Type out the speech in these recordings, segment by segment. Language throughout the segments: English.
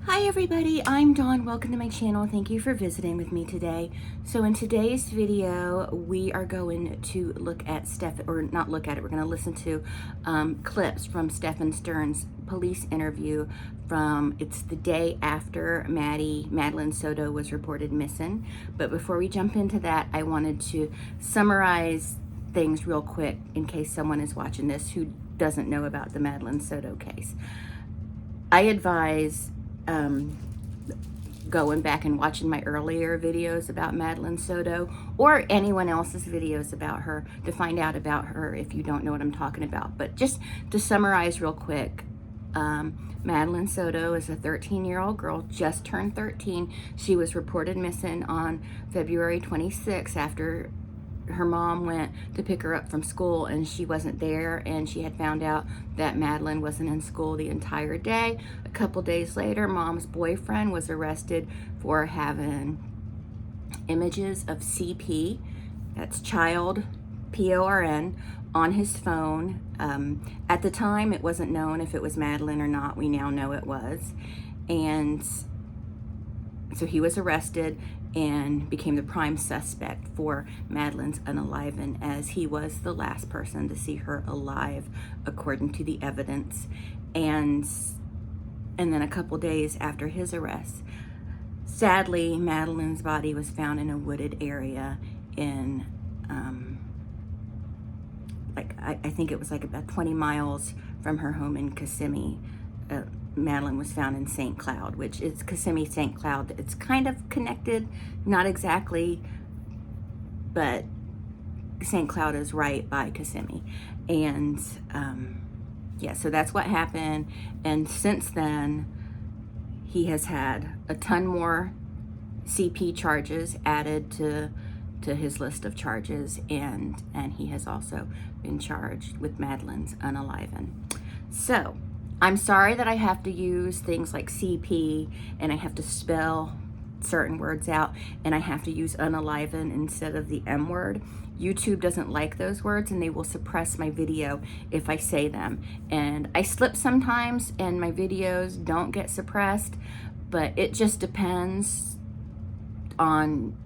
Hi everybody, I'm Dawn. Welcome to my channel. Thank you for visiting with me today. So in today's video, we are going to look at we're going to listen to clips from Stephan Sterns' police interview it's the day after Madeline Soto was reported missing. But before we jump into that, I wanted to summarize things real quick in case someone is watching this who doesn't know about the Madeline Soto case. I advise going back and watching my earlier videos about Madeline Soto or anyone else's videos about her to find out about her if you don't know what I'm talking about. But just to summarize real quick, Madeline Soto is a 13-year-old girl, just turned 13. She was reported missing on February 26th after her mom went to pick her up from school and she wasn't there, and she had found out that Madeline wasn't in school the entire day. A couple days later, mom's boyfriend was arrested for having images of CP, that's child PORN, on his phone. At the time, it wasn't known if it was Madeline or not. We now know it was. And so he was arrested and became the prime suspect for Madeline's unaliving, as he was the last person to see her alive, according to the evidence. And then a couple days after his arrest, sadly, Madeline's body was found in a wooded area in, I think it was like about 20 miles from her home in Kissimmee. Madeline was found in St. Cloud, which is Kissimmee, St. Cloud. It's kind of connected, not exactly, but St. Cloud is right by Kissimmee. And yeah, so that's what happened. And since then, he has had a ton more CP charges added to his list of charges, and he has also been charged with Madeline's unaliving. So I'm sorry that I have to use things like CP, and I have to spell certain words out, and I have to use unaliving instead of the M word. YouTube doesn't like those words, and they will suppress my video if I say them. And I slip sometimes, and my videos don't get suppressed, but it just depends on,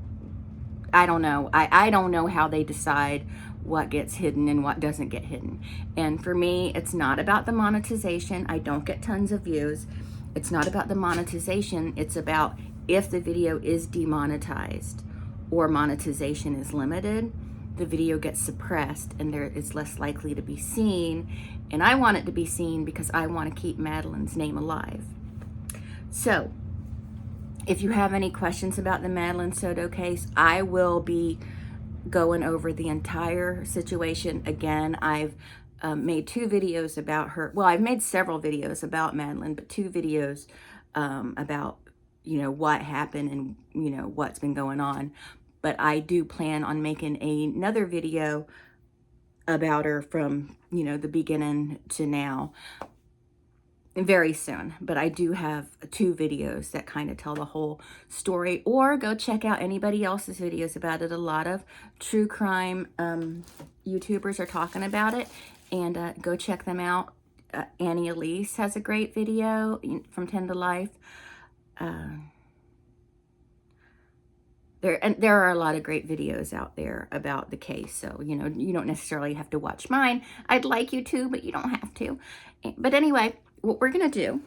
I don't know. I don't know how they decide what gets hidden and what doesn't get hidden. And for me, it's not about the monetization. I don't get tons of views. It's not about the monetization. It's about if the video is demonetized or monetization is limited, the video gets suppressed and there is less likely to be seen. And I want it to be seen because I want to keep Madeline's name alive. So if you have any questions about the Madeline Soto case, I will be going over the entire situation again. I've made 2 videos about her. Well, I've made several videos about Madeline, but 2 videos about, what happened and, what's been going on. But I do plan on making another video about her from, the beginning to now very soon. But I do have 2 videos that kind of tell the whole story, or go check out anybody else's videos about it. A lot of true crime YouTubers are talking about it, and go check them out. Annie Elise has a great video from 10 to Life. There are a lot of great videos out there about the case, so you don't necessarily have to watch mine. I'd like you to, but you don't have to. But anyway, what we're gonna do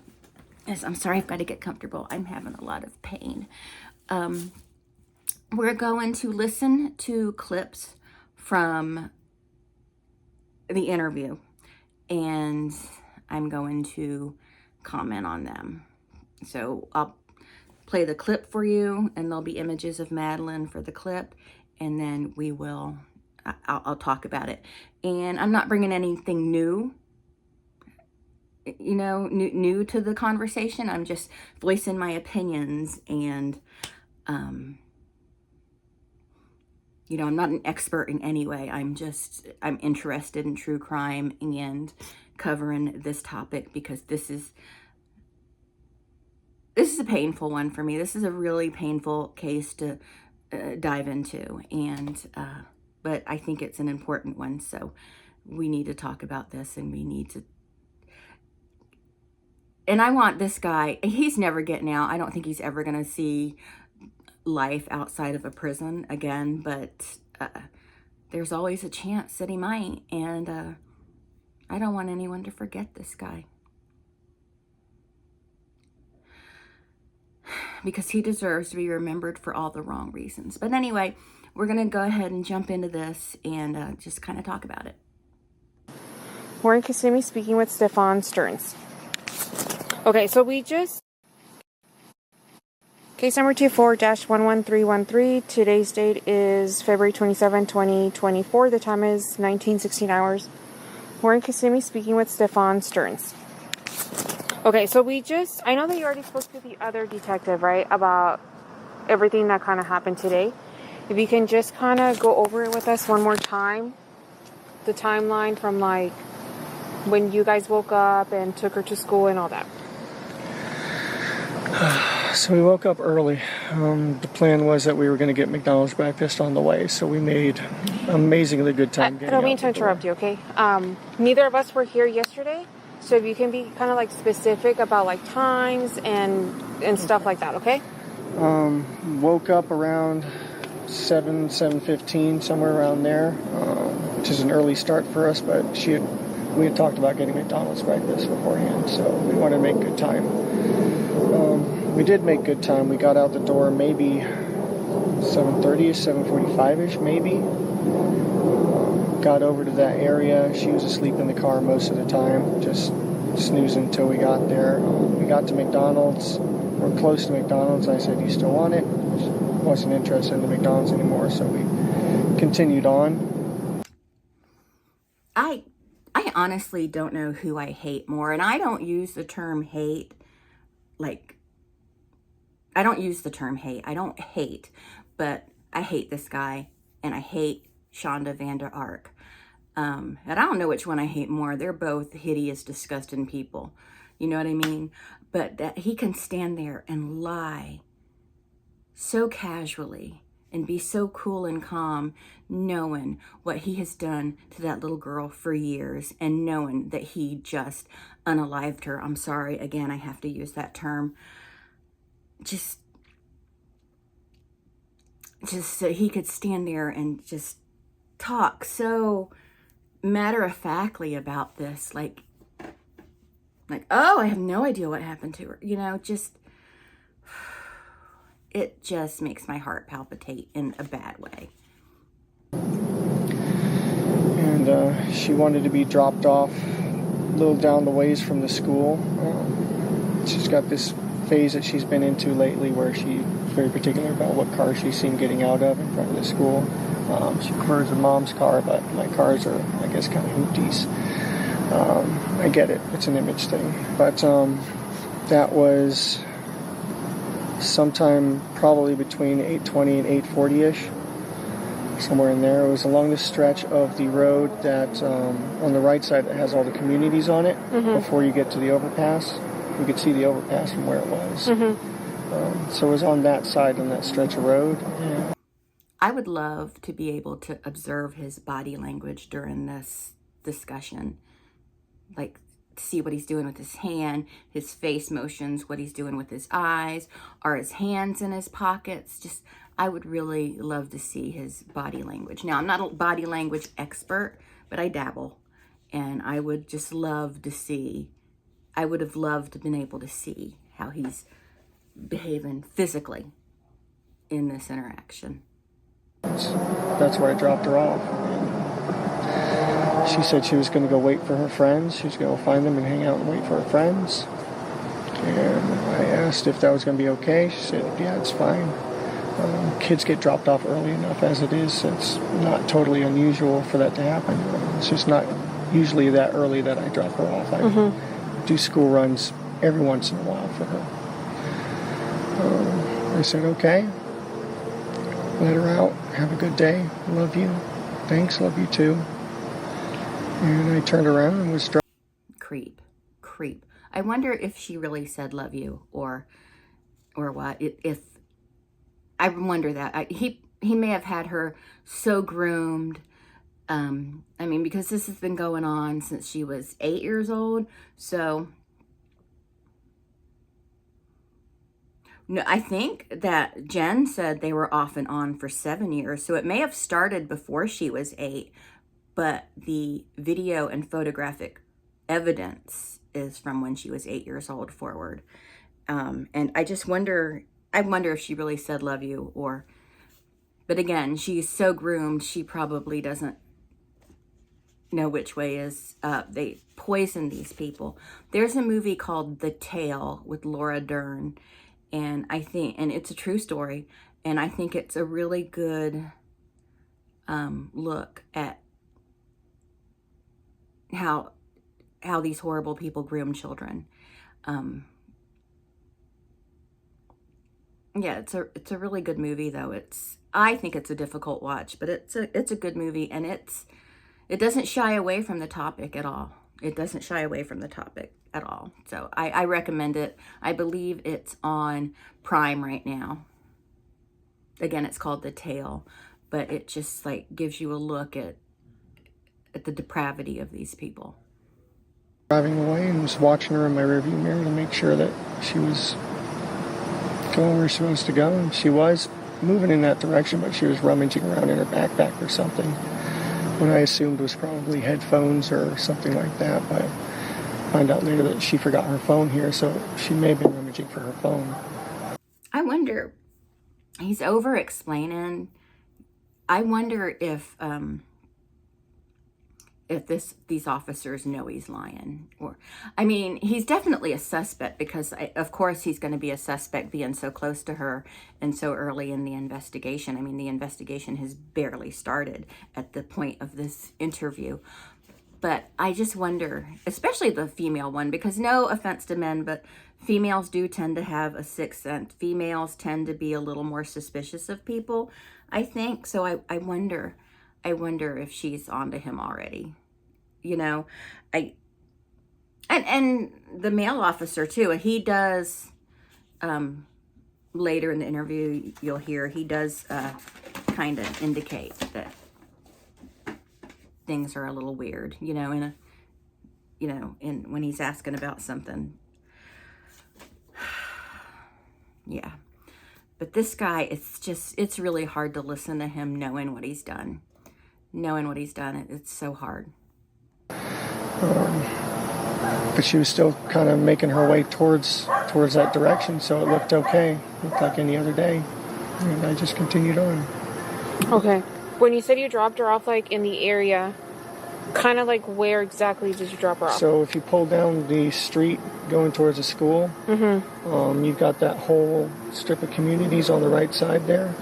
is, I'm sorry, I've got to get comfortable. I'm having a lot of pain. We're going to listen to clips from the interview, and I'm going to comment on them. So I'll play the clip for you, and there'll be images of Madeline for the clip, and then I'll talk about it. And I'm not bringing anything new, new to the conversation. I'm just voicing my opinions, and I'm not an expert in any way. I'm interested in true crime and covering this topic because this is a painful one for me. This is a really painful case to dive into, and but I think it's an important one, so we need to talk about this, and we need to and I want this guy, he's never getting out. I don't think he's ever going to see life outside of a prison again, but there's always a chance that he might, and I don't want anyone to forget this guy, because he deserves to be remembered for all the wrong reasons. But anyway, we're going to go ahead and jump into this and just kind of talk about it. We're in Kissimmee speaking with Stephan Sterns. Okay, so we just... Case number 24-11313. Today's date is February 27, 2024. The time is 19:16 hours. We're in Kissimmee speaking with Stephan Sterns. Okay, so we just... I know that you already spoke to the other detective, right? About everything that kind of happened today. If you can just kind of go over it with us one more time. The timeline from like when you guys woke up and took her to school and all that. So we woke up early. The plan was that we were going to get McDonald's breakfast on the way, so we made amazingly good time. I don't mean to interrupt you, okay? Neither of us were here yesterday, so if you can be kind of like specific about like times and stuff like that, okay? Woke up around 7:15, somewhere around there, which is an early start for us, but we had talked about getting McDonald's breakfast beforehand, so we wanted to make good time. We did make good time. We got out the door maybe 7:30ish, 7:45ish, maybe. Got over to that area. She was asleep in the car most of the time, just snoozing until we got there. We got to McDonald's. We're close to McDonald's. I said, "You still want it?" Wasn't interested in the McDonald's anymore, so we continued on. I honestly don't know who I hate more, and I don't use the term hate like... I don't use the term hate. I don't hate, but I hate this guy, and I hate Shonda Vander Ark. And I don't know which one I hate more. They're both hideous, disgusting people. You know what I mean? But that he can stand there and lie so casually and be so cool and calm, knowing what he has done to that little girl for years, and knowing that he just unalived her. I'm sorry, again, I have to use that term. Just so he could stand there and just talk so matter-of-factly about this, like, oh, I have no idea what happened to her. You know, just, it just makes my heart palpitate in a bad way. And she wanted to be dropped off a little down the ways from the school. She's got this phase that she's been into lately where she's very particular about what car she's seen getting out of in front of the school. She prefers her mom's car, but my cars are, I guess, kind of hoopties. I get it. It's an image thing. But that was sometime probably between 8:20 and 8:40ish, somewhere in there. It was along the stretch of the road that on the right side that has all the communities on it. Before you get to the overpass. We could see the overpass from where it was. So it was on that side, on that stretch of road. Yeah. I would love to be able to observe his body language during this discussion. Like, see what he's doing with his hand, his face motions, what he's doing with his eyes, are his hands in his pockets. Just, I would really love to see his body language. Now, I'm not a body language expert, but I dabble. And I would just love to see... I would have loved to have been able to see how he's behaving physically in this interaction. That's where I dropped her off. She said she was going to go wait for her friends. She was going to go find them and hang out and wait for her friends. And I asked if that was going to be okay. She said, yeah, it's fine. Kids get dropped off early enough as it is. It's not totally unusual for that to happen. It's just not usually that early that I drop her off. I do school runs every once in a while for her. I said, okay. Let her out. Have a good day. Love you. Thanks. Love you too. And I turned around and was driving. Creep. I wonder if she really said love you or what. If I wonder that. He may have had her so groomed. I mean, because this has been going on since she was 8 years old. So No, I think that Jen said they were off and on for 7 years, so it may have started before she was 8, but the video and photographic evidence is from when she was 8 years old forward. And I wonder if she really said love you, or, but again, she's so groomed, she probably doesn't know which way is up. They poison these people. There's a movie called The Tale with Laura Dern, and it's a true story, and I think it's a really good look at how these horrible people groom children. Yeah, it's a really good movie though. I think it's a difficult watch, but it's a good movie, and it doesn't shy away from the topic at all. It doesn't shy away from the topic at all. So I recommend it. I believe it's on Prime right now. Again, it's called The Tale, but it just like gives you a look at the depravity of these people. Driving away and was watching her in my rearview mirror to make sure that she was going where she was supposed to go, and she was moving in that direction, but she was rummaging around in her backpack or something. What I assumed was probably headphones or something like that, but I found out later that she forgot her phone here, so she may have been rummaging for her phone. I wonder, he's over explaining. I wonder if these officers know he's lying, or, I mean, he's definitely a suspect, because of course he's going to be a suspect being so close to her and so early in the investigation. I mean, the investigation has barely started at the point of this interview. But I just wonder, especially the female one, because no offense to men, but females do tend to have a sixth sense. Females tend to be a little more suspicious of people, I think. So I wonder if she's onto him already. You know, and the male officer too, he does, later in the interview, you'll hear, he does kind of indicate that things are a little weird, you know, when he's asking about something. Yeah. But this guy, it's really hard to listen to him knowing what he's done. It's so hard. But she was still kind of making her way towards that direction, so it looked okay. It looked like any other day. And I just continued on. Okay. When you said you dropped her off, like, in the area, kind of like where exactly did you drop her off? So if you pull down the street going towards the school, you've got that whole strip of communities on the right side there.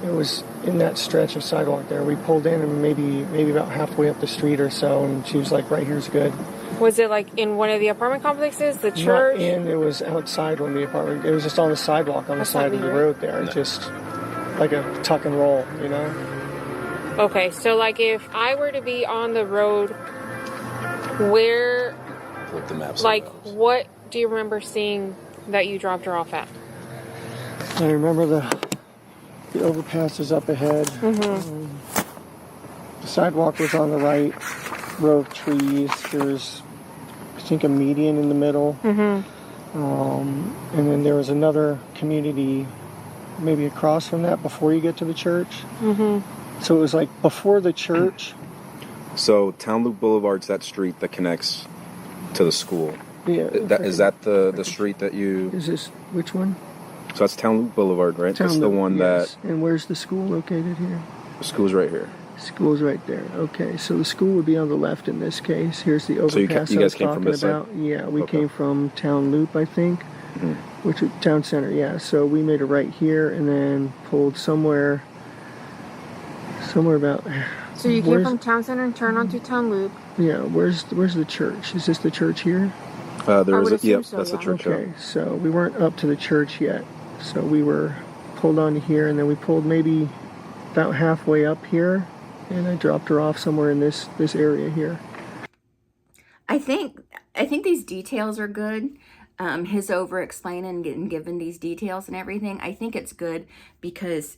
It was in that stretch of sidewalk there. We pulled in and maybe about halfway up the street or so, and she was like, right here's good. Was it like in one of the apartment complexes, the church? Not in, it was outside one of the apartment. It was just on the sidewalk on the side of the road there. Just like a tuck and roll, you know? Okay, so like if I were to be on the road, where, Flip the maps. like, what do you remember seeing that you dropped her off at? I remember the overpass was up ahead. The sidewalk was on the right, row of trees. There's, I think, a median in the middle. And then there was another community maybe across from that before you get to the church. So it was like before the church. So Town Loop Boulevard's that street that connects to the school. Yeah. Is that the street that you... Is this, which one? So that's Town Loop Boulevard, right? Town That's the Loop, one yes. And where's the school located here? The school's right here. School's right there. Okay, so the school would be on the left in this case. Here's the overpass you I was guys came from talking this about. side? Yeah, we Okay. came from Town Loop, I think, which is Town Center. Yeah, so we made a right here and then pulled somewhere about. So you came from Town Center and turned onto Town Loop. Yeah, where's the church? Is this the church here? There is assume yep, so, that's yeah. the church. Okay, so we weren't up to the church yet. So we were pulled onto here, and then we pulled maybe about halfway up here, and I dropped her off somewhere in this area here. I think these details are good. His over explaining and getting given these details and everything. I think it's good because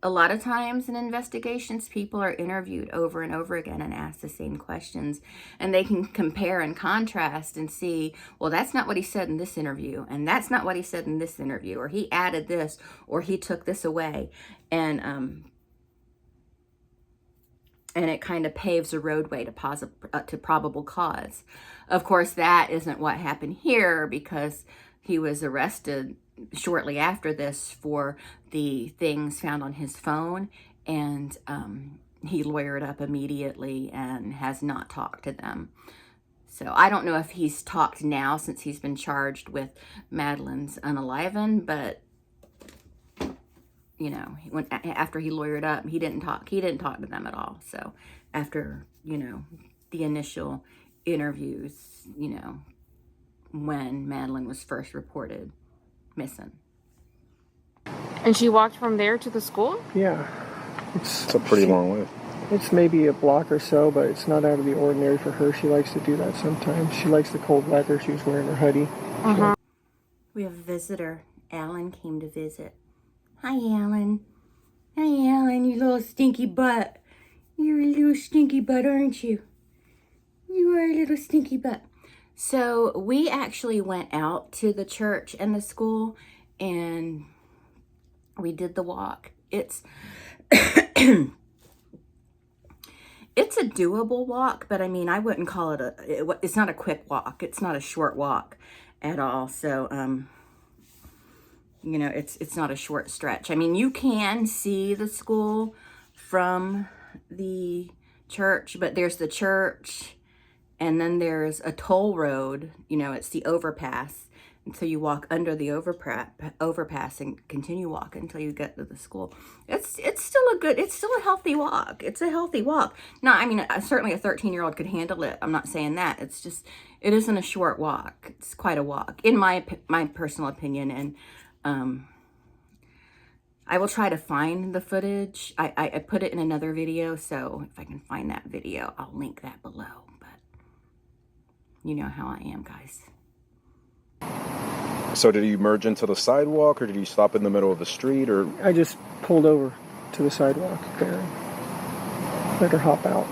a lot of times in investigations, people are interviewed over and over again and asked the same questions, and they can compare and contrast and see, well, that's not what he said in this interview, and that's not what he said in this interview, or he added this, or he took this away, and it kind of paves a roadway to probable cause. Of course, that isn't what happened here, because he was arrested shortly after this for the things found on his phone, and he lawyered up immediately and has not talked to them. So I don't know if he's talked now since he's been charged with Madeline's unaliving, but you know, after he lawyered up, he didn't talk to them at all. So after, you know, the initial interviews, you know, when Madeline was first reported missing. And she walked from there to the school? Yeah. It's a pretty long way. It's maybe a block or so, but it's not out of the ordinary for her. She likes to do that sometimes. She likes the cold weather. She was wearing her hoodie. Uh-huh. We have a visitor. Alan came to visit. Hi, Alan. Hi, Alan, you little stinky butt. You're a little stinky butt, aren't you? You are a little stinky butt. So we actually went out to the church and the school, and we did the walk. It's it's a doable walk, but I mean, I wouldn't call it it's not a quick walk. It's not a short walk at all. So, you know, it's not a short stretch. I mean, you can see the school from the church, but there's the church, and then there's a toll road. You know, it's the overpass. And so you walk under the overpass and continue walking until you get to the school. It's still a healthy walk. It's a healthy walk. No, I mean, certainly a 13-year-old could handle it. I'm not saying that. It's just, it isn't a short walk. It's quite a walk, in my personal opinion. And I will try to find the footage. I put it in another video, so if I can find that video, I'll link that below. But you know how I am, guys. So did he merge into the sidewalk, or did he stop in the middle of the street, or? I just pulled over to the sidewalk there. Let her hop out.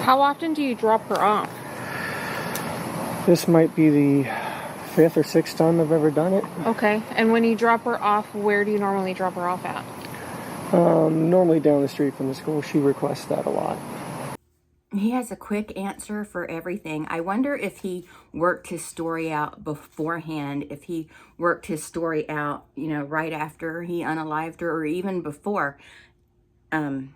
How often do you drop her off? This might be the 5th or 6th time I've ever done it. Okay. And when you drop her off, where do you normally drop her off at? Normally down the street from the school. She requests that a lot. He has a quick answer for everything. I wonder if he worked his story out beforehand, if he worked his story out, you know, right after he unalived her, or even before. Or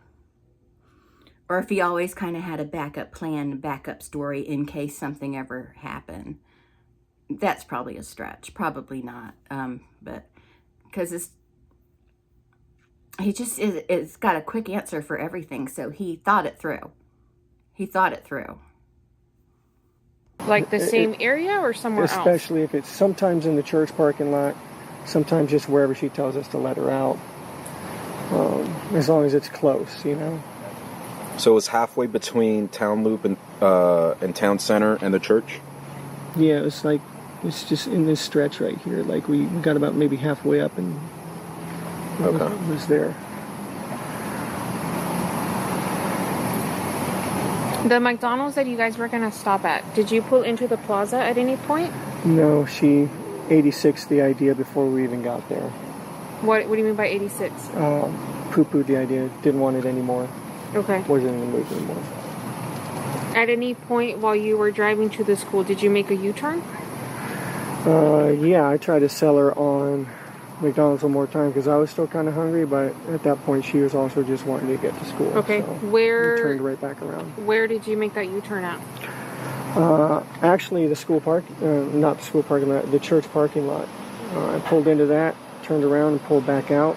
if he always kind of had a backup plan, backup story in case something ever happened. That's probably a stretch. Probably not. But because it's got a quick answer for everything. So he thought it through. Like the same area or somewhere else? Especially if it's sometimes in the church parking lot, sometimes just wherever she tells us to let her out. As long as it's close, you know. So it's halfway between Town Loop and Town Center and the church? Yeah, it's just in this stretch right here. Like we got about maybe halfway up and it was there. The McDonald's that you guys were going to stop at, did you pull into the plaza at any point? No, she 86'd the idea before we even got there. What do you mean by 86? Poo-pooed the idea, didn't want it anymore. Okay. Wasn't in the mood anymore. At any point while you were driving to the school, did you make a U-turn? Yeah, I tried to sell her on McDonald's one more time because I was still kind of hungry, but at that point she was also just wanting to get to school. Okay, so we turned right back around. Where did you make that U-turn at? Actually, the school not the school parking lot, the church parking lot. I pulled into that, turned around and pulled back out.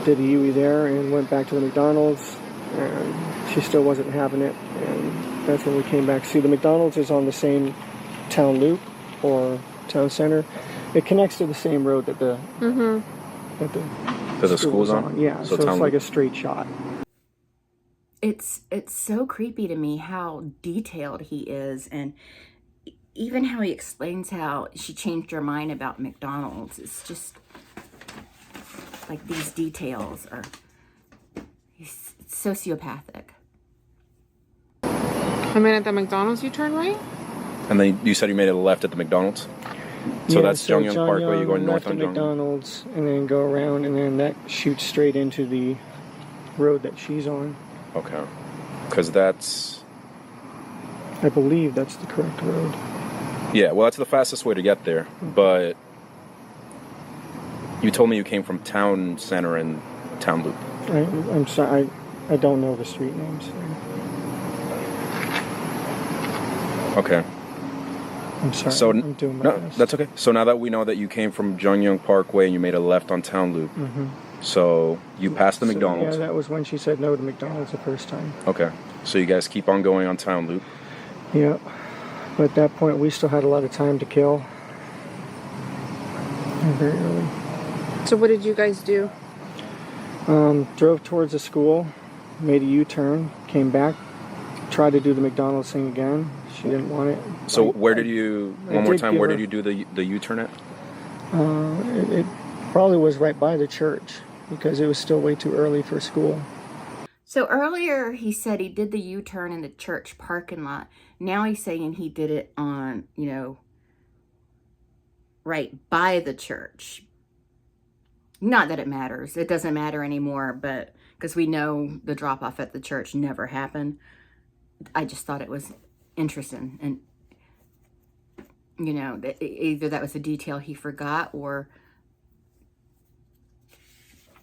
Did a U-turn there and went back to the McDonald's, and she still wasn't having it, and that's when we came back. See, the McDonald's is on the same town loop or town center. It connects to the same road that the school's on. Yeah, so it's like a straight shot. It's so creepy to me how detailed he is, and even how he explains how she changed her mind about McDonald's. It's just, like these details are, he's sociopathic. I mean, at the McDonald's, you turn right? And then you said you made a left at the McDonald's? So Yeah, that's Jungyoung Parkway, you're going north left on at Jungyoung? McDonald's, and then go around, and then that shoots straight into the road that she's on. Okay. Because that's... I believe that's the correct road. Yeah, well, that's the fastest way to get there. But you told me you came from Town Center and Town Loop. I'm sorry, I don't know the street names. Okay. I'm sorry, So, I'm doing my no, best. that's okay. So now that we know that you came from Jungyoung Parkway and you made a left on Town Loop, so you passed the McDonald's. Yeah, that was when she said no to McDonald's the first time. Okay. So you guys keep on going on Town Loop. Yeah. But at that point, we still had a lot of time to kill. Very early. So what did you guys do? Drove towards the school, made a U-turn, came back, tried to do the McDonald's thing again. She didn't want it. So where did you, one more time, where did you do the U-turn at? It probably was right by the church because it was still way too early for school. So earlier he said he did the U-turn in the church parking lot. Now he's saying he did it on, you know, right by the church. Not that it matters. It doesn't matter anymore, but because we know the drop-off at the church never happened. I just thought it was interesting. And, you know, either that was a detail he forgot or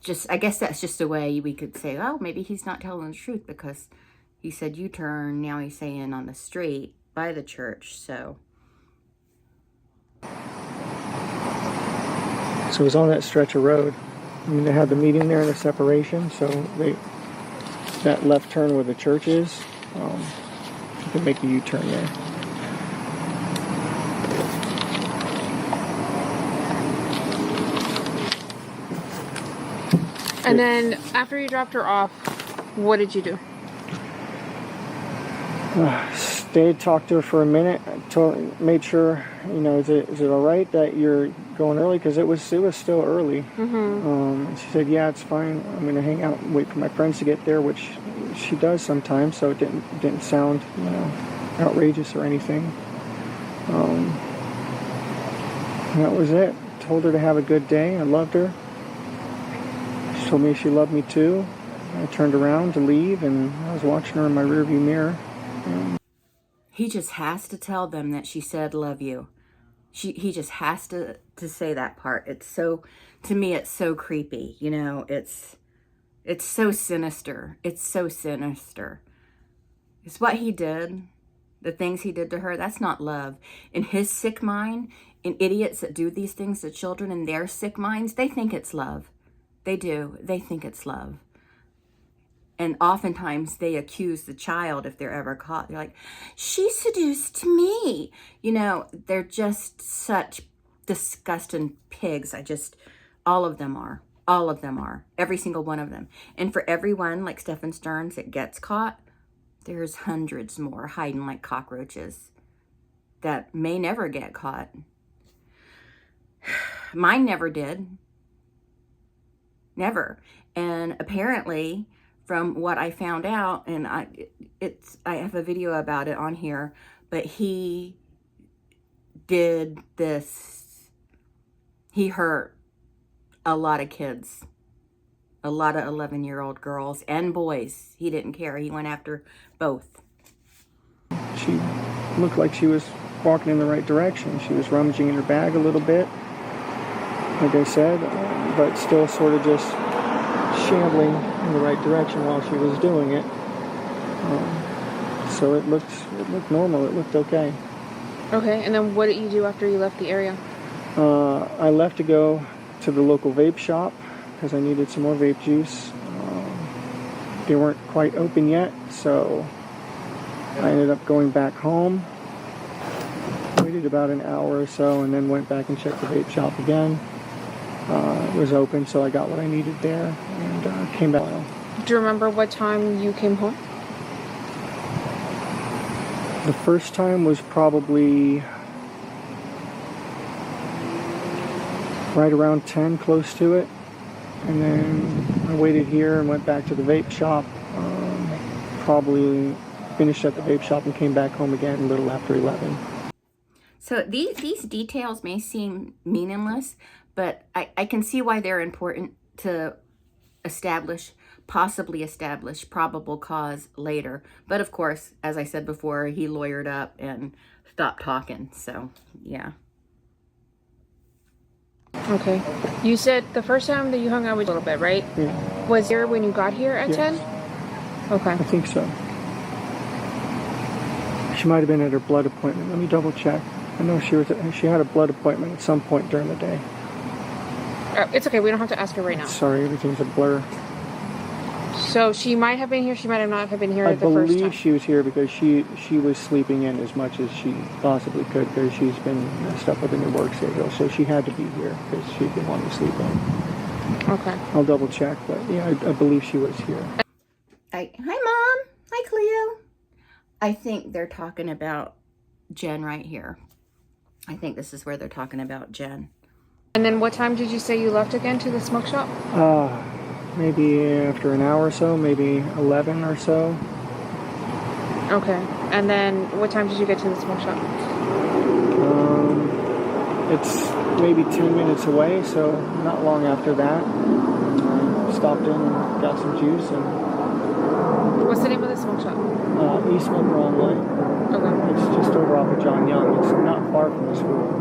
just, I guess that's just a way we could say, oh, maybe he's not telling the truth because he said U-turn, now he's saying on the street by the church, so. So it was on that stretch of road. I mean, they had the meeting there and the separation, so that left turn where the church is, you can make a U-turn there. And then after you dropped her off, what did you do? Stayed, talked to her for a minute, made sure, you know, is it all right that you're going early? Because it was still early. She said, yeah, it's fine. I'm going to hang out and wait for my friends to get there, which she does sometimes, so it didn't sound, you know, outrageous or anything. And that was it. Told her to have a good day. I loved her. She told me she loved me too. I turned around to leave, and I was watching her in my rearview mirror. He just has to tell them that she said love you. He just has to say that part. It's so, to me, it's so creepy. You know, it's so sinister. It's so sinister. It's what he did, the things he did to her. That's not love. In his sick mind, in idiots that do these things to children in their sick minds, they think it's love. They do. They think it's love. And oftentimes they accuse the child if they're ever caught. They're like, she seduced me. You know, they're just such disgusting pigs. All of them are. All of them are. Every single one of them. And for everyone, like Stephan Sterns, that gets caught, there's hundreds more hiding like cockroaches that may never get caught. Mine never did. Never. And apparently, from what I found out, and I have a video about it on here, but he did this. He hurt a lot of kids, a lot of 11-year-old girls and boys. He didn't care. He went after both. She looked like she was walking in the right direction. She was rummaging in her bag a little bit, like I said, but still sort of just shambling in the right direction while she was doing it. So it looked normal. It looked okay. Okay, and then what did you do after you left the area? I left to go to the local vape shop because I needed some more vape juice. They weren't quite open yet, so I ended up going back home. Waited about an hour or so and then went back and checked the vape shop again. It was open, so I got what I needed there and came back. Do you remember what time you came home? The first time was probably right around 10, close to it. and then I waited here and went back to the vape shop. Probably finished at the vape shop and came back home again a little after 11. So these details may seem meaningless, but I can see why they're important to possibly establish probable cause later. But of course, as I said before, he lawyered up and stopped talking. So, yeah. Okay. You said the first time that you hung out with a little bit, right? Yeah. Was here when you got here at Yes. 10? Okay. I think so. She might have been at her blood appointment. Let me double check. I know she had a blood appointment at some point during the day. It's okay. We don't have to ask her right now. Sorry, everything's a blur. So she might have been here. She might have not have been here I the first time. believe she was here because she was sleeping in as much as she possibly could because she's been messed up with a new work schedule. So she had to be here because she didn't want to sleep in. Okay. I'll double check, but yeah, I believe she was here. Hi, Mom. Hi, Cleo. I think they're talking about Jen right here. I think this is where they're talking about Jen. And then what time did you say you left again to the smoke shop? Maybe after an hour or so, maybe 11 or so. Okay. And then what time did you get to the smoke shop? It's maybe 10 minutes away, so not long after that. I stopped in and got some juice and What's the name of the smoke shop? Eastman Broadway. Okay. It's just over off of John Young. It's not far from the school.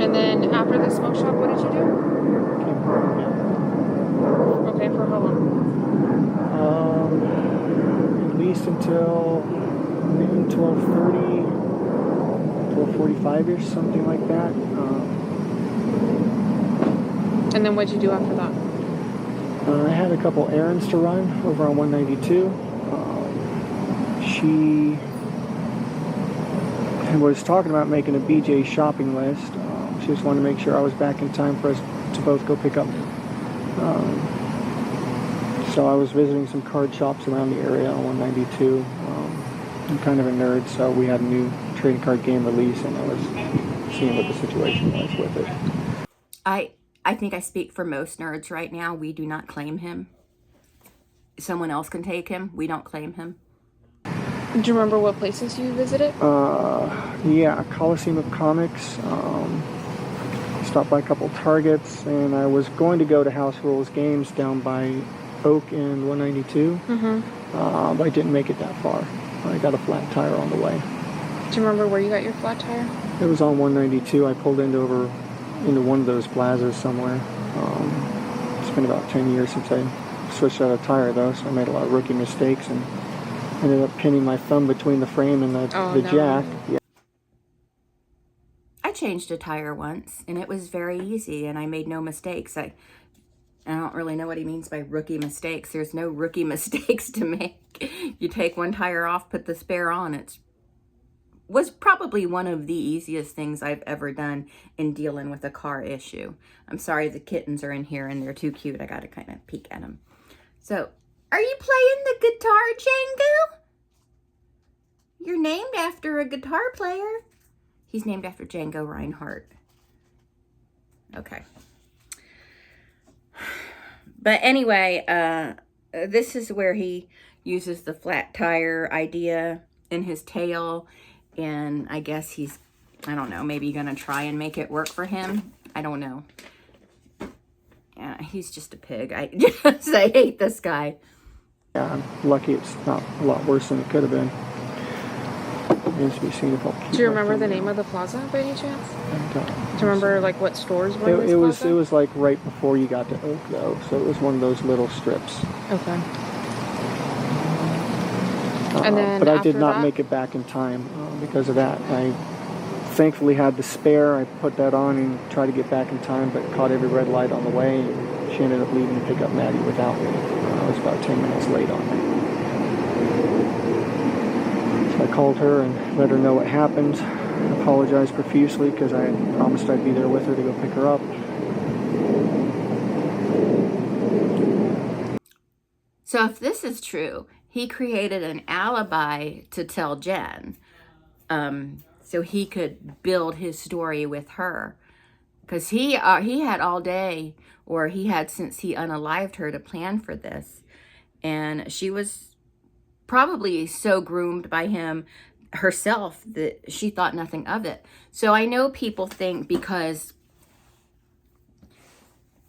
And then after the smoke shop, what did you do? Came home again. Okay, for how long? At least until noon, 12:30, 12:45-ish, something like that. And then what'd you do after that? I had a couple errands to run over on 192. She was talking about making a BJ shopping list. She just wanted to make sure I was back in time for us to both go pick up. So I was visiting some card shops around the area on 192. I'm kind of a nerd, so we had a new trading card game release, and I was seeing what the situation was with it. I think I speak for most nerds right now. We do not claim him. Someone else can take him. We don't claim him. Do you remember what places you visited? Yeah, Coliseum of Comics. Stopped by a couple Targets, and I was going to go to House Rules Games down by Oak and 192. But I didn't make it that far. I got a flat tire on the way. Do you remember where you got your flat tire? It was on 192. I pulled into one of those plazas somewhere. It's been about 10 years since I switched out a tire, though, so I made a lot of rookie mistakes and ended up pinning my thumb between the frame and the jack. Yeah. I changed a tire once, and it was very easy, and I made no mistakes. I don't really know what he means by rookie mistakes. There's no rookie mistakes to make. You take one tire off, put the spare on. It was probably one of the easiest things I've ever done in dealing with a car issue. I'm sorry the kittens are in here, and they're too cute. I got to kind of peek at them. So, are you playing the guitar, Django? You're named after a guitar player. He's named after Django Reinhardt. Okay. But anyway, this is where he uses the flat tire idea in his tale. And I guess I don't know, maybe going to try and make it work for him. I don't know. Yeah, he's just a pig. I hate this guy. Yeah, I'm lucky it's not a lot worse than it could have been. Remains to be seen if I'll keep. Do you remember the name of the plaza by any chance? I don't. Do you remember like what stores were in this plaza? It was like right before you got to Oak, though, so it was one of those little strips. Okay. And then but I did after not that? make it back in time because of that. I thankfully had the spare. I put that on and tried to get back in time, but caught every red light on the way. She ended up leaving to pick up Maddie without me. I was about 10 minutes late on it. So I called her and let her know what happened. I apologized profusely because I had promised I'd be there with her to go pick her up. So if this is true, he created an alibi to tell Jen, so he could build his story with her. because he had all day, or he had since he unalived her, to plan for this. And she was probably so groomed by him herself that she thought nothing of it. So I know people think, because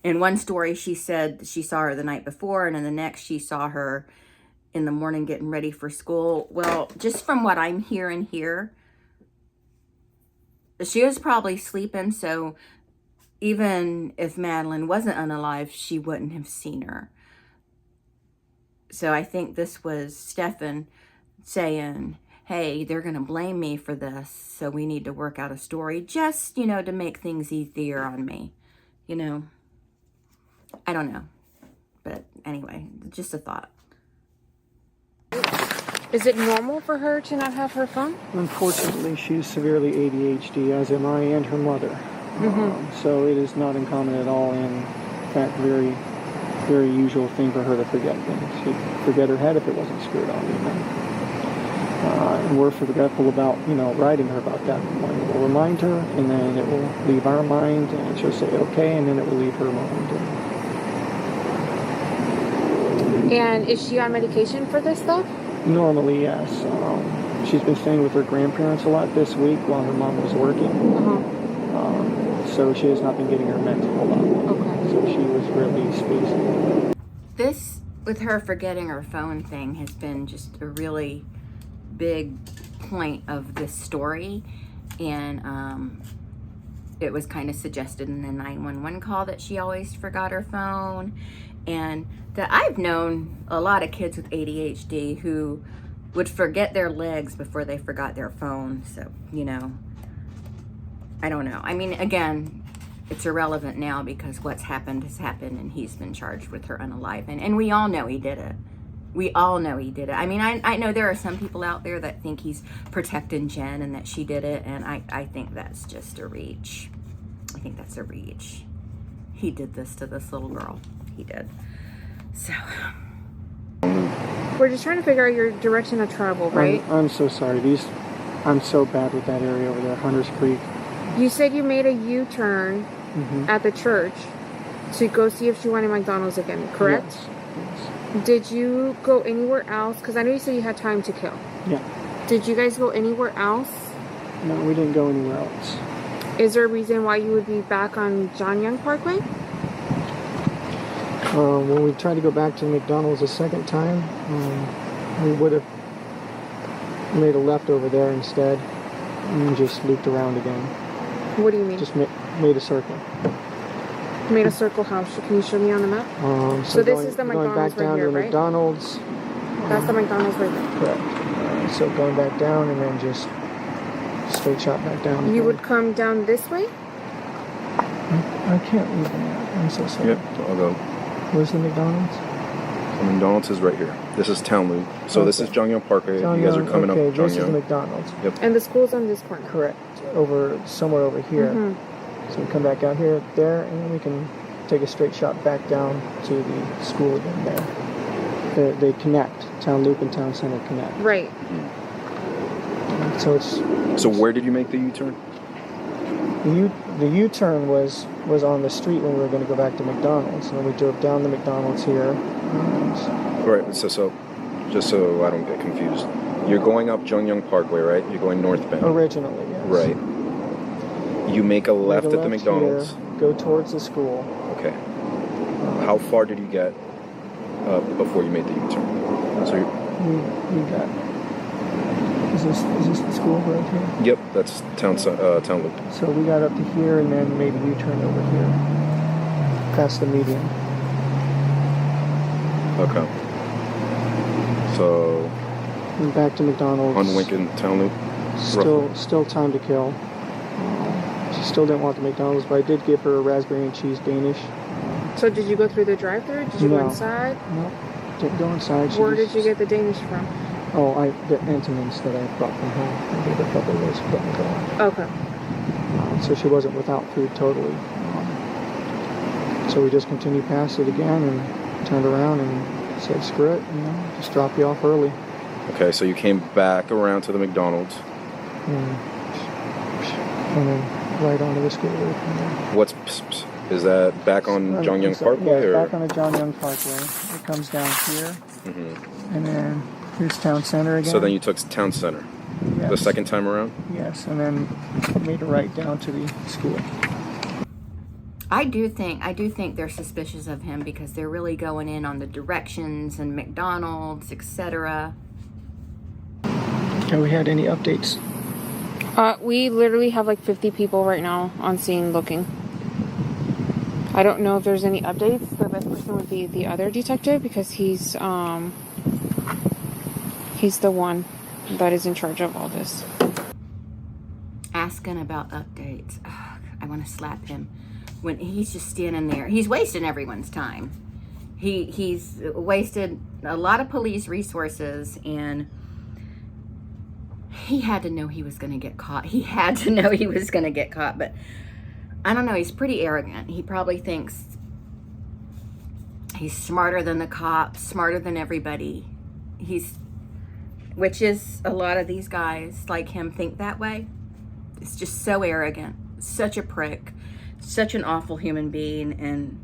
in one story she said she saw her the night before, and in the next she saw her in the morning getting ready for school. Well, just from what I'm hearing here, she was probably sleeping, so even if Madeline wasn't unalived, she wouldn't have seen her. So I think this was Stephan saying, hey, they're going to blame me for this, so we need to work out a story just, to make things easier on me. I don't know. But anyway, just a thought. Is it normal for her to not have her phone? Unfortunately, she's severely ADHD, as am I and her mother. So it is not uncommon at all, and in fact, very, very usual thing for her to forget things. She'd forget her head if it wasn't screwed on. And we're forgetful about, writing her about that. We'll remind her, and then it will leave our mind, and she'll say okay, and then it will leave her mind. And is she on medication for this stuff? Normally, yes. She's been staying with her grandparents a lot this week while her mom was working. So she has not been getting her meds a whole lot. Okay. So she was really spacing. This, with her forgetting her phone thing, has been just a really big point of this story. And it was kind of suggested in the 911 call that she always forgot her phone. And that I've known a lot of kids with ADHD who would forget their legs before they forgot their phone. So, I don't know. I mean, again, it's irrelevant now because what's happened has happened, and he's been charged with her unaliving. And we all know he did it. We all know he did it. I mean, I know there are some people out there that think he's protecting Jen and that she did it, and I think that's just a reach. I think that's a reach. He did this to this little girl. He did. So we're just trying to figure out your direction of travel, right? I'm so sorry. I'm so bad with that area over there, Hunters Creek. You said you made a U-turn at the church to go see if she wanted McDonald's again, correct? Yes. Did you go anywhere else? Because I know you said you had time to kill. Yeah. Did you guys go anywhere else? No, we didn't go anywhere else. Is there a reason why you would be back on John Young Parkway? When we tried to go back to McDonald's a second time, we would have made a left over there instead and just looped around again. What do you mean? Just made a circle. Made a circle how? Can you show me on the map? So this is the McDonald's going back down right here, to the right? McDonald's. That's the McDonald's right there. Correct. So going back down and then just straight shot back down. You again. would come down this way? I can't read the map. I'm so sorry. Yep, I'll go. Where's the McDonald's? The McDonald's is right here. This is Town Loop. So this is John Young Parkway. John you guys Young, are coming okay, up John this Young. is the McDonald's. Yep. And the school's on this corner. Correct. Somewhere over here. So we come back out here, there, and then we can take a straight shot back down to the school again there. They connect. Town Loop and Town Center connect. Right. So it's... So where did you make the U-turn? The U-turn was on the street when we were going to go back to McDonald's. And then we drove down to McDonald's here. Right, so just so I don't get confused. You're going up John Young Parkway, right? You're going northbound. Originally, yes. Right. You make a left Make a at the left McDonald's. Here, go towards the school. Okay. How far did you get before you made the U-turn? So We got... Is this the school right here? Yep, that's Town Loop. So we got up to here and then made a U-turn over here. Past the median. Okay. So And back to McDonald's. on Lincoln Town Loop. Still time to kill. She still didn't want the McDonald's, but I did give her a raspberry and cheese Danish. So did you go through the drive-thru? Did you go inside? No, didn't go inside. Where did you get the Danish from? Oh, the Entenmann's that I brought from home. I gave her a couple of those to put in the car. Okay. So she wasn't without food totally. So we just continued past it again and turned around and said, screw it, just drop you off early. Okay, so you came back around to the McDonald's. And then right onto the school road from there. What's is that back on John Young Parkway? Yeah, or? back on the John Young Parkway. It comes down here, and then here's Town Center again. So then you took Town Center yes. the second time around? Yes, and then made a right down to the school. I do think they're suspicious of him because they're really going in on the directions and McDonald's, etc. Have we had any updates? We literally have like 50 people right now on scene looking. I don't know if there's any updates. The best person would be the other detective because he's the one that is in charge of all this. Asking about updates. Ugh, I want to slap him. When he's just standing there, he's wasting everyone's time. He's wasted a lot of police resources, and he had to know he was going to get caught. He had to know he was going to get caught, but I don't know. He's pretty arrogant. He probably thinks he's smarter than the cops, smarter than everybody. Which is a lot of these guys like him think that way. It's just so arrogant, such a prick. Such an awful human being, and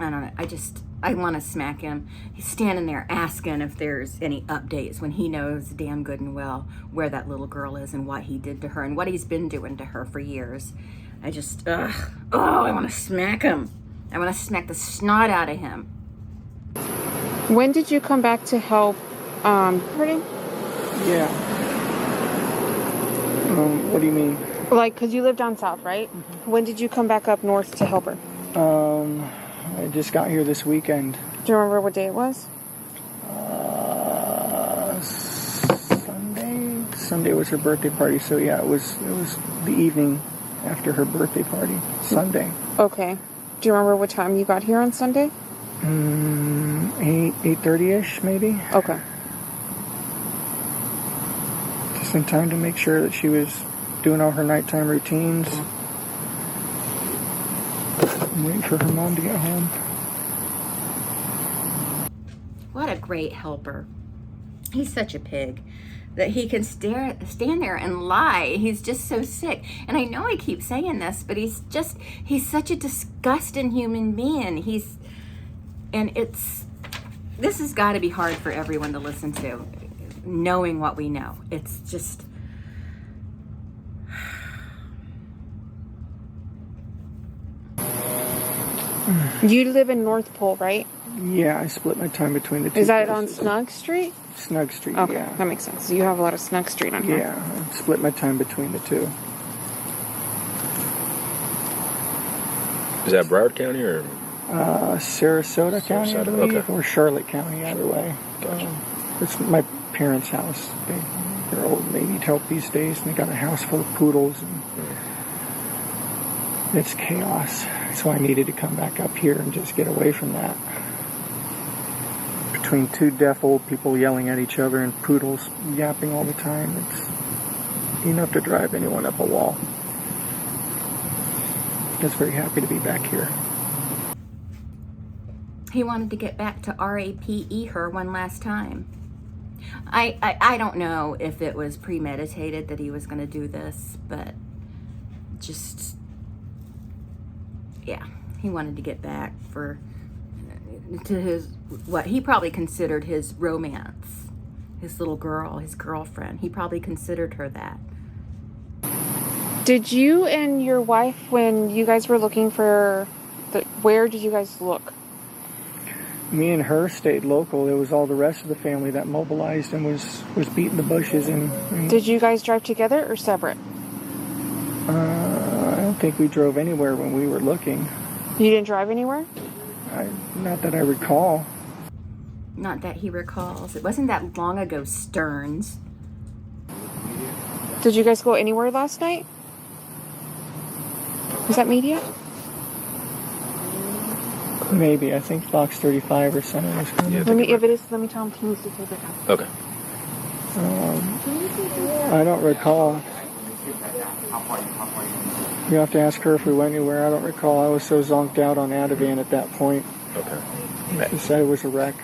I don't know, I want to smack him. He's standing there asking if there's any updates when he knows damn good and well where that little girl is and what he did to her and what he's been doing to her for years. I want to smack him. I want to smack the snot out of him. When did you come back to help, Pretty? Yeah. What do you mean? Like, because you live down south, right? Mm-hmm. When did you come back up north to help her? I just got here this weekend. Do you remember what day it was? Sunday. Sunday was her birthday party, so yeah, it was the evening after her birthday party. Sunday. Okay. Do you remember what time you got here on Sunday? 8:30ish, maybe. Okay. Just in time to make sure that she was doing all her nighttime routines. I'm waiting for her mom to get home. What a great helper. He's such a pig that he can stand there and lie. He's just so sick. And I know I keep saying this, but he's such a disgusting human being. This has got to be hard for everyone to listen to, knowing what we know. It's just... You live in North Pole, right? Yeah, I split my time between the two. Is that places. on Snug Street? Snug Street, Okay, yeah. that makes sense. You have a lot of Snug Street on here. Yeah, I split my time between the two. Is that Broward County or? Sarasota County, I believe, okay. or Charlotte County, either way. Gotcha. It's my parents' house. They're old and they need help these days, and they got a house full of poodles, and it's chaos. So I needed to come back up here and just get away from that. Between two deaf old people yelling at each other and poodles yapping all the time, it's enough to drive anyone up a wall. I was very happy to be back here. He wanted to get back to RAPE her one last time. I don't know if it was premeditated that he was going to do this, but just, yeah, he wanted to get back to his, what he probably considered his romance, his little girl, his girlfriend. He probably considered her that. Did you and your wife, when you guys were looking for where did you guys look? Me and her stayed local. It was all the rest of the family that mobilized and was beating the bushes. And Did you guys drive together or separate? I don't think we drove anywhere when we were looking. You didn't drive anywhere? Not that I recall. Not that he recalls. It wasn't that long ago, Sterns. Did you guys go anywhere last night? Was that media? Maybe. I think Fox 35 or something was coming. Yeah. If it is, let me tell him he needs to take it down. Okay. I don't recall. You have to ask her if we went anywhere. I don't recall. I was so zonked out on Ativan at that point. Okay. He said it was a wreck.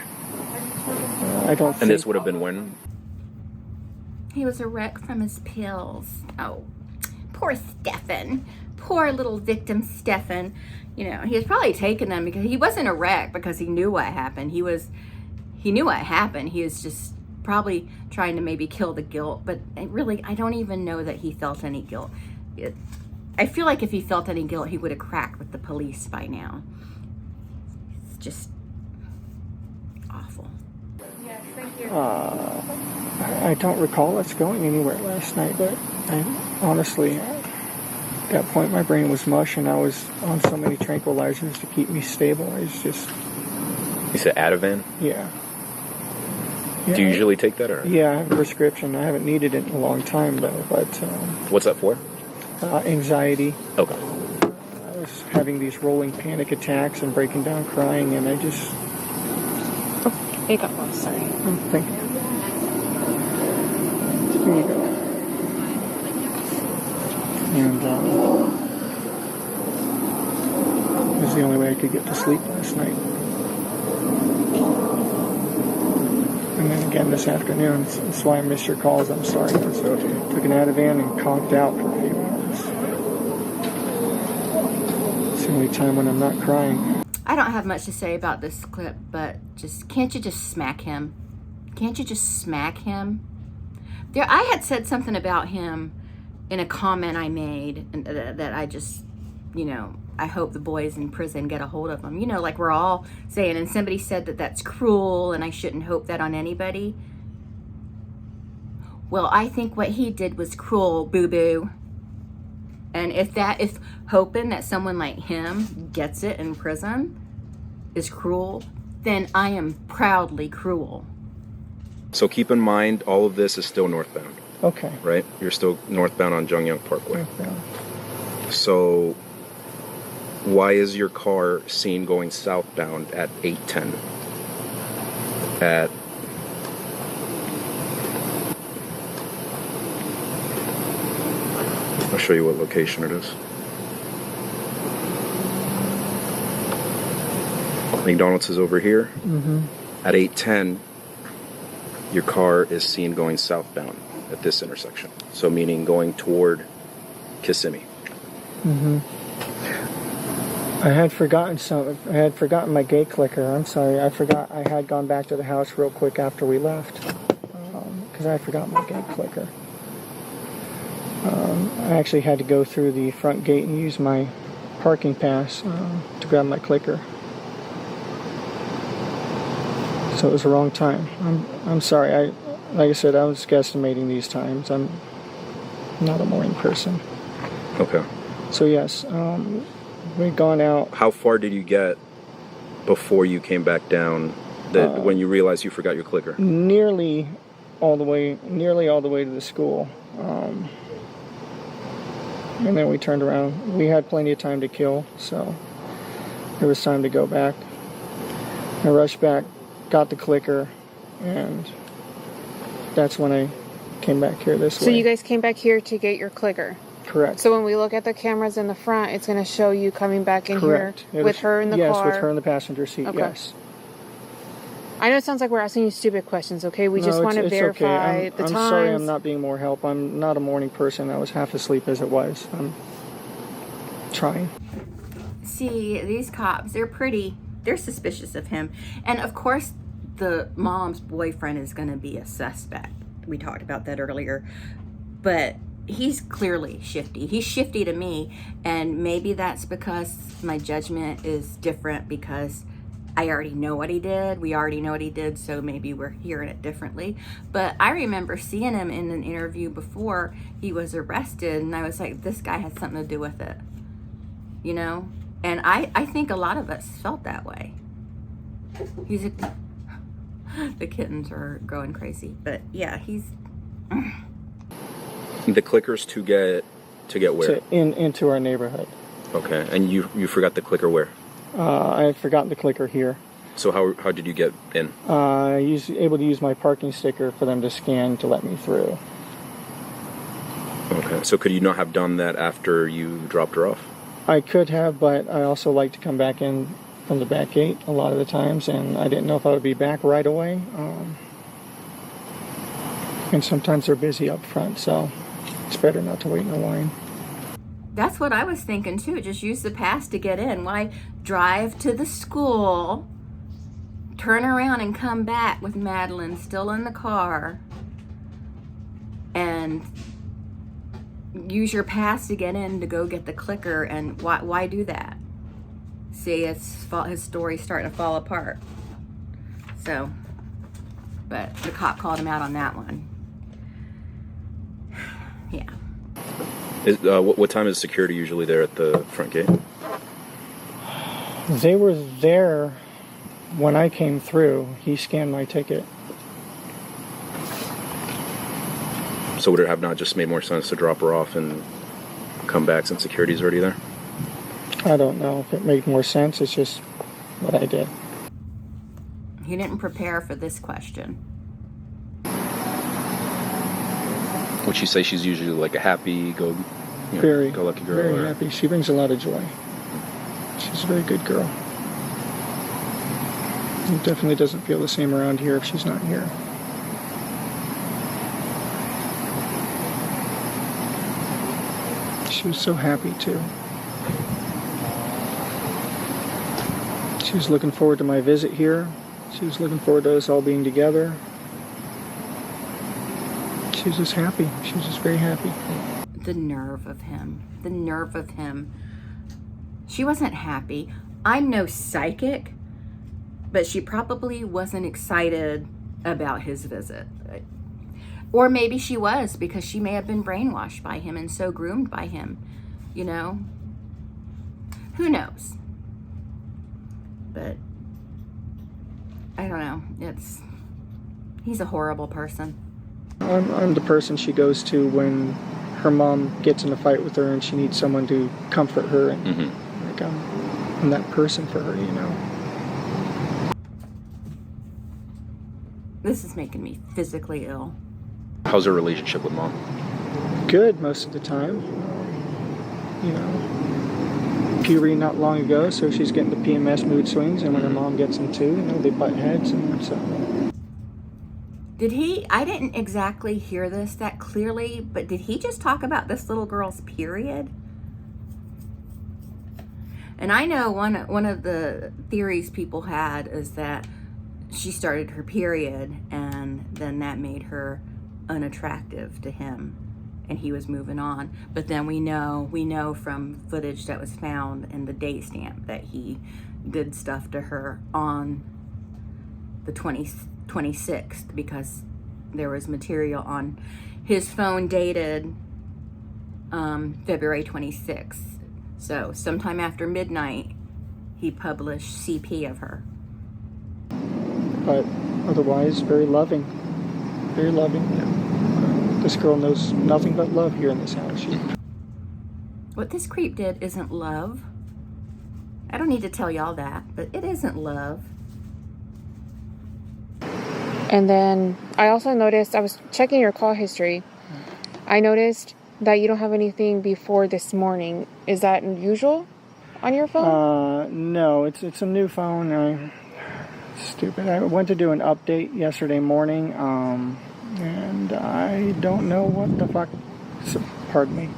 I don't think... And this would have been when? He was a wreck from his pills. Oh, poor Stephan. Poor little victim Stephan. You know, he was probably taking them because he wasn't a wreck because he knew what happened. He knew what happened. He was just probably trying to maybe kill the guilt, but I don't even know that he felt any guilt. I feel like if he felt any guilt, he would have cracked with the police by now. It's just awful. Yes, thank you. I don't recall us going anywhere last night, but I honestly, at that point, my brain was mush, and I was on so many tranquilizers to keep me stable. I was just... You said Ativan? Yeah. Do you usually take that, or? Yeah, I have a prescription. I haven't needed it in a long time, though, but... What's that for? Anxiety. Okay. I was having these rolling panic attacks and breaking down crying, and I just... Oh, it got lost, sorry. Thank you. Here you go. And it was the only way I could get to sleep last night. And then again this afternoon. That's why I missed your calls. I'm sorry. I took an Ativan and conked out for a few hours. It's the only time when I'm not crying. I don't have much to say about this clip, but can't you just smack him? Can't you just smack him? I had said something about him in a comment I made, and that I just, you know, I hope the boys in prison get a hold of him. You know, like we're all saying, and somebody said that that's cruel and I shouldn't hope that on anybody. Well, I think what he did was cruel, boo-boo. And if hoping that someone like him gets it in prison is cruel, then I am proudly cruel. So keep in mind, all of this is still northbound. Okay. Right? You're still northbound on Jungyang Parkway. Northbound. So why is your car seen going southbound at 8:10? I'll show you what location it is. McDonald's is over here. Mm-hmm. At 8:10, your car is seen going southbound at this intersection. So meaning going toward Kissimmee. Mm-hmm. I had forgotten something. I had forgotten my gate clicker. I'm sorry. I forgot. I had gone back to the house real quick after we left because I forgot my gate clicker. I actually had to go through the front gate and use my parking pass to grab my clicker. So it was the wrong time. I'm sorry. Like I said, I was guesstimating these times. I'm not a morning person. Okay. So yes, we'd gone out. How far did you get before you came back down? When you realized you forgot your clicker? Nearly all the way to the school. And then we turned around. We had plenty of time to kill, so there was time to go back. I rushed back, got the clicker, and that's when I came back here this way. So you guys came back here to get your clicker? Correct. So when we look at the cameras in the front, it's going to show you coming back in Correct. here with her in the car? Yes, with her in the passenger seat, Okay. yes. I know it sounds like we're asking you stupid questions, okay? We just want to verify okay. the times. I'm sorry I'm not being more help. I'm not a morning person. I was half asleep as it was. I'm trying. See, these cops, they're pretty, they're suspicious of him. And of course, the mom's boyfriend is going to be a suspect. We talked about that earlier. But he's clearly shifty. He's shifty to me. And maybe that's because my judgment is different because I already know what he did. We already know what he did, so maybe we're hearing it differently. But I remember seeing him in an interview before he was arrested, and I was like, this guy has something to do with it. You know? And I think a lot of us felt that way. The kittens are going crazy. But yeah, he's... The clickers to get where? Into our neighborhood. Okay, and you forgot the clicker where? I had forgotten the clicker here. So how did you get in? I was able to use my parking sticker for them to scan to let me through. Okay, so could you not have done that after you dropped her off? I could have, but I also like to come back in from the back gate a lot of the times, and I didn't know if I would be back right away. And sometimes they're busy up front, so it's better not to wait in a line. That's what I was thinking too. Just use the pass to get in. Why drive to the school, turn around and come back with Madeline still in the car, and use your pass to get in to go get the clicker? And why do that? See, his story's starting to fall apart. So, but the cop called him out on that one. Yeah. What time is security usually there at the front gate? They were there when I came through. He scanned my ticket. So would it have not just made more sense to drop her off and come back since security's already there? I don't know if it made more sense. It's just what I did. He didn't prepare for this question. Would she say she's usually like a happy, go lucky girl? Very happy. She brings a lot of joy. She's a very good girl. It definitely doesn't feel the same around here if she's not here. She was so happy too. She was looking forward to my visit here. She was looking forward to us all being together. She was just happy. She was just very happy. The nerve of him. The nerve of him. She wasn't happy. I'm no psychic, but she probably wasn't excited about his visit. Or maybe she was, because she may have been brainwashed by him and so groomed by him. You know? Who knows? But I don't know. He's a horrible person. I'm the person she goes to when her mom gets in a fight with her and she needs someone to comfort her. And like I'm that person for her, you know. This is making me physically ill. How's her relationship with mom? Good most of the time. You know, puberty not long ago, so she's getting the PMS mood swings, and when her mom gets them too, you know, they butt heads, and so. I didn't exactly hear this that clearly, but did he just talk about this little girl's period? And I know one of the theories people had is that she started her period and then that made her unattractive to him and he was moving on. But then we know from footage that was found in the date stamp that he did stuff to her on the 26th, because there was material on his phone dated February 26th. So sometime after midnight, he published CP of her. But otherwise, very loving. Very loving. This girl knows nothing but love here in this house. What this creep did isn't love. I don't need to tell y'all that, but it isn't love. And then I also noticed, I was checking your call history. I noticed that you don't have anything before this morning. Is that unusual on your phone? No, it's a new phone. Stupid. I went to do an update yesterday morning, and I don't know what the fuck. Pardon me.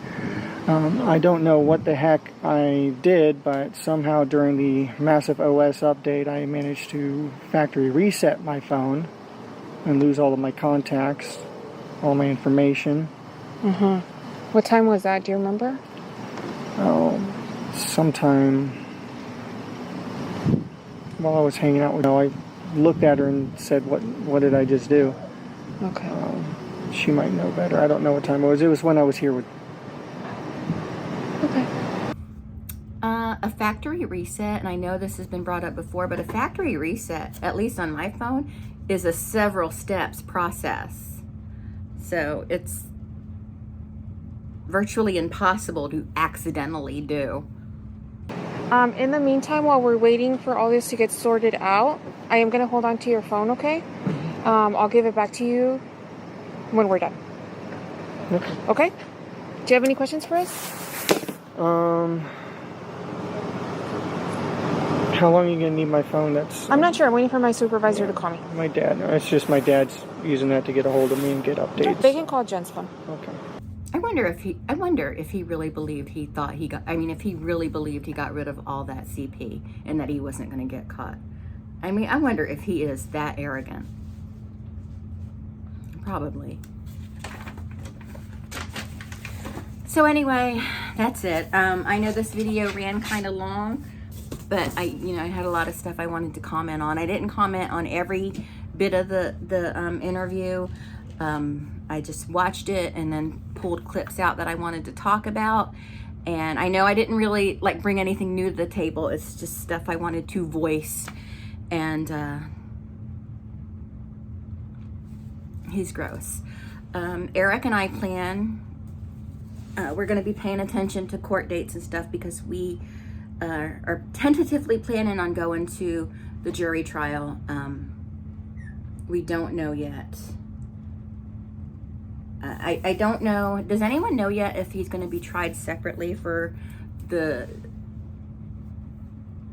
I don't know what the heck I did, but somehow during the massive OS update, I managed to factory reset my phone and lose all of my contacts, all my information. What time was that? Do you remember? Oh, sometime while I was hanging out with her, I looked at her and said, what did I just do? Okay. She might know better. I don't know what time it was. It was when I was here with... Okay. A factory reset, and I know this has been brought up before, but a factory reset, at least on my phone, is a several steps process. So it's virtually impossible to accidentally do. In the meantime, while we're waiting for all this to get sorted out, I am going to hold on to your phone, okay? I'll give it back to you when we're done. Okay. Okay? Do you have any questions for us? How long are you going to need my phone? I'm not sure. I'm waiting for my supervisor to call me. My dad. It's just my dad's using that to get a hold of me and get updates. They can call Jen's phone. Okay. I wonder if he really believed he thought he got, I mean, if he really believed he got rid of all that CP and that he wasn't going to get caught. I mean, I wonder if he is that arrogant. Probably. So anyway, that's it. I know this video ran kind of long, but I had a lot of stuff I wanted to comment on. I didn't comment on every bit of the interview. I just watched it and then pulled clips out that I wanted to talk about. And I know I didn't really like bring anything new to the table. It's just stuff I wanted to voice. And he's gross. Eric and I plan, we're going to be paying attention to court dates and stuff because we are tentatively planning on going to the jury trial. We don't know yet. I don't know. Does anyone know yet if he's going to be tried separately for the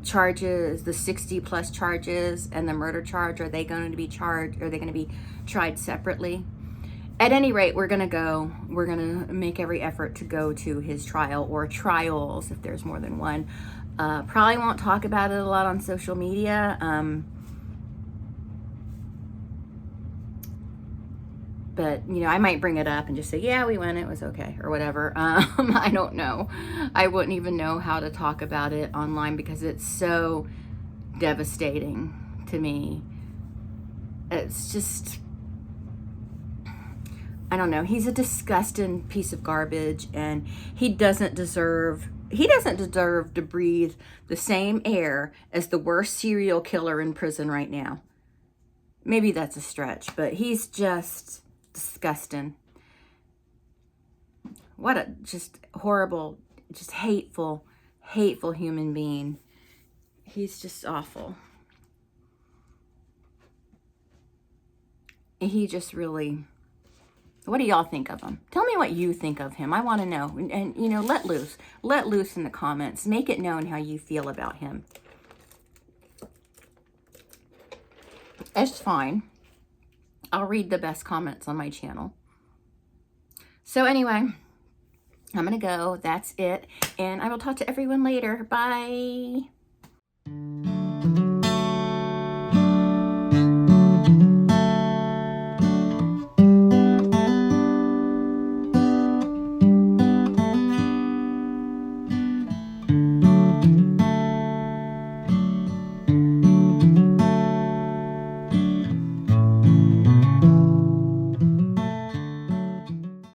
charges, the 60 plus charges and the murder charge? Are they going to be charged? Are they going to be tried separately? At any rate, we're going to go. We're going to make every effort to go to his trial or trials if there's more than one. Probably won't talk about it a lot on social media. But, I might bring it up and just say, yeah, we went, it was okay, or whatever. I don't know. I wouldn't even know how to talk about it online because it's so devastating to me. It's just, I don't know. He's a disgusting piece of garbage, and he doesn't deserve to breathe the same air as the worst serial killer in prison right now. Maybe that's a stretch, but he's just disgusting. What a just horrible, just hateful human being. He's just awful. And he just really, what do y'all think of him? Tell me what you think of him. I want to know. And let loose in the comments. Make it known how you feel about him. It's fine. I'll read the best comments on my channel. So anyway, I'm going to go. That's it. And I will talk to everyone later. Bye.